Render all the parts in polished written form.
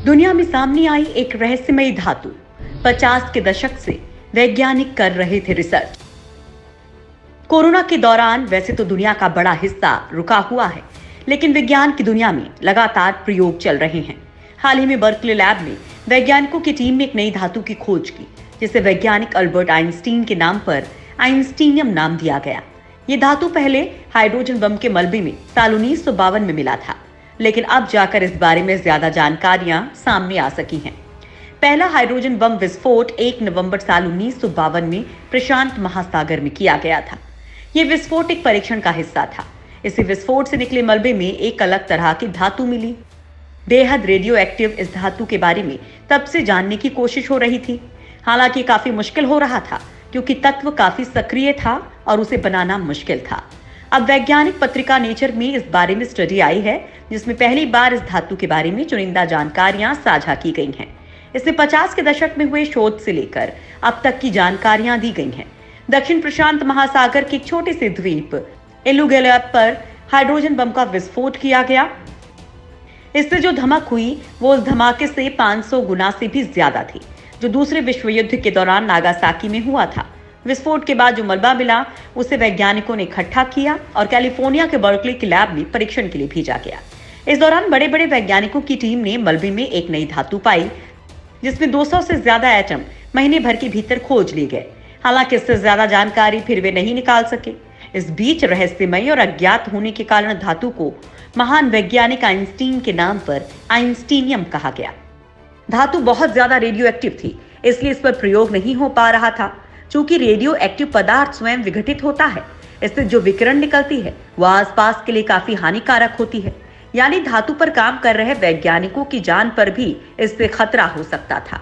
दुनिया में सामने आई एक रहस्यमयी धातु। 50 के दशक से वैज्ञानिक कर रहे थे रिसर्च। कोरोना के दौरान वैसे तो दुनिया का बड़ा हिस्सा रुका हुआ है, लेकिन विज्ञान की दुनिया में लगातार प्रयोग चल रहे हैं। हाल ही में बर्कले लैब में वैज्ञानिकों की टीम ने एक नई धातु की खोज की, जिसे वैज्ञानिक अल्बर्ट आइंस्टीन के नाम पर आइंस्टीनियम नाम दिया गया। ये धातु पहले हाइड्रोजन बम के मलबे में साल 1952 में मिला था, लेकिन अब जाकर इस बारे में ज्यादा जानकारियां सामने आ सकी हैं। पहला हाइड्रोजन बम विस्फोट 1 नवंबर साल 1952 में प्रशांत महासागर में किया गया था। यह विस्फोट एक परीक्षण का हिस्सा था। इसी विस्फोट से निकले मलबे में एक अलग तरह की धातु मिली। बेहद रेडियो एक्टिव इस धातु के बारे में तब से जानने की कोशिश हो रही थी। हालांकि काफी मुश्किल हो रहा था, क्योंकि तत्व काफी सक्रिय था और उसे बनाना मुश्किल था। अब वैज्ञानिक पत्रिका नेचर में इस बारे में स्टडी आई है, जिसमें पहली बार इस धातु के बारे में चुनिंदा जानकारियां साझा की गई हैं। इसमें 50 के दशक में हुए शोध से लेकर अब तक की जानकारियां दी गई हैं। दक्षिण प्रशांत महासागर के एक छोटे से द्वीप एलुगुला पर हाइड्रोजन बम का विस्फोट किया गया। इससे जो धमक हुई वो उस धमाके से 500 गुना से भी ज्यादा थी, जो दूसरे विश्व युद्ध के दौरान नागासाकी में हुआ था। विस्फोट के बाद जो मलबा मिला उसे वैज्ञानिकों ने इकट्ठा किया और कैलिफोर्निया के बर्कले के लैब में परीक्षण के लिए भेजा गया। इस दौरान बड़े बड़े वैज्ञानिकों की टीम ने मलबे में एक नई धातु पाई, जिसमें 200 से ज्यादा एटम महीने भर के भीतर खोज लिए गए। हालांकि इससे ज्यादा जानकारी फिर वे नहीं निकाल सके। इस बीच रहस्यमयी और अज्ञात होने के कारण धातु को महान वैज्ञानिक आइंस्टीन के नाम पर आइंस्टीनियम कहा गया। धातु बहुत ज्यादा रेडियो एक्टिव थी, इसलिए इस पर प्रयोग नहीं हो पा रहा था। चूंकि रेडियो एक्टिव पदार्थ स्वयं विघटित होता है, इससे जो विकिरण निकलती है वह आसपास के लिए काफी हानिकारक होती है। यानी धातु पर काम कर रहे वैज्ञानिकों की जान पर भी इससे खतरा हो सकता था।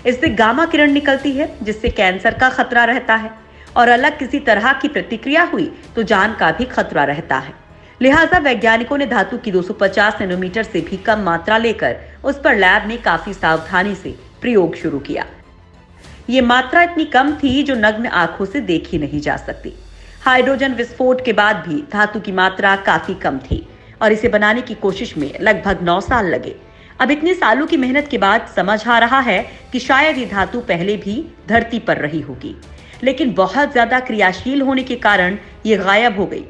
इससे गामा किरण निकलती है, जिससे कैंसर का खतरा रहता है, और अलग किसी तरह की प्रतिक्रिया हुई तो जान का भी खतरा रहता है। लिहाजा वैज्ञानिकों ने धातु की 250 नैनोमीटर से भी कम मात्रा लेकर उस पर लैब में काफी सावधानी से प्रयोग शुरू किया। ये मात्रा इतनी कम थी जो नग्न आंखों से देखी नहीं जा सकती। हाइड्रोजन विस्फोट के बाद भी धातु की मात्रा काफी कम थी और इसे बनाने की कोशिश में लगभग 9 साल लगे। अब इतने सालों की मेहनत के बाद समझ आ रहा है कि शायद ये धातु पहले भी धरती पर रही होगी, लेकिन बहुत ज्यादा क्रियाशील होने के कारण ये गायब हो गई।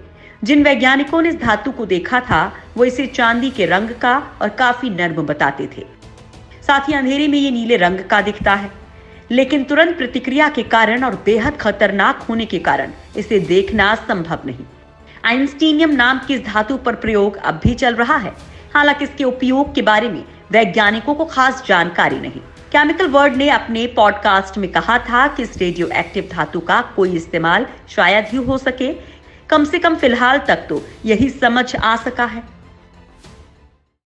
जिन वैज्ञानिकों ने इस धातु को देखा था वो इसे चांदी के रंग का और काफी नर्म बताते थे। साथ ही अंधेरे में ये नीले रंग का दिखता है, लेकिन तुरंत प्रतिक्रिया के कारण और बेहद खतरनाक होने के कारण इसे देखना संभव नहीं। आइंस्टीनियम नाम की इस धातु पर प्रयोग अब भी चल रहा है। हालांकि इसके उपयोग के बारे में वैज्ञानिकों को खास जानकारी नहीं। केमिकल वर्ल्ड ने अपने पॉडकास्ट में कहा था कि इस रेडियो एक्टिव धातु का कोई इस्तेमाल शायद ही हो सके। कम से कम फिलहाल तक तो यही समझ आ सका है।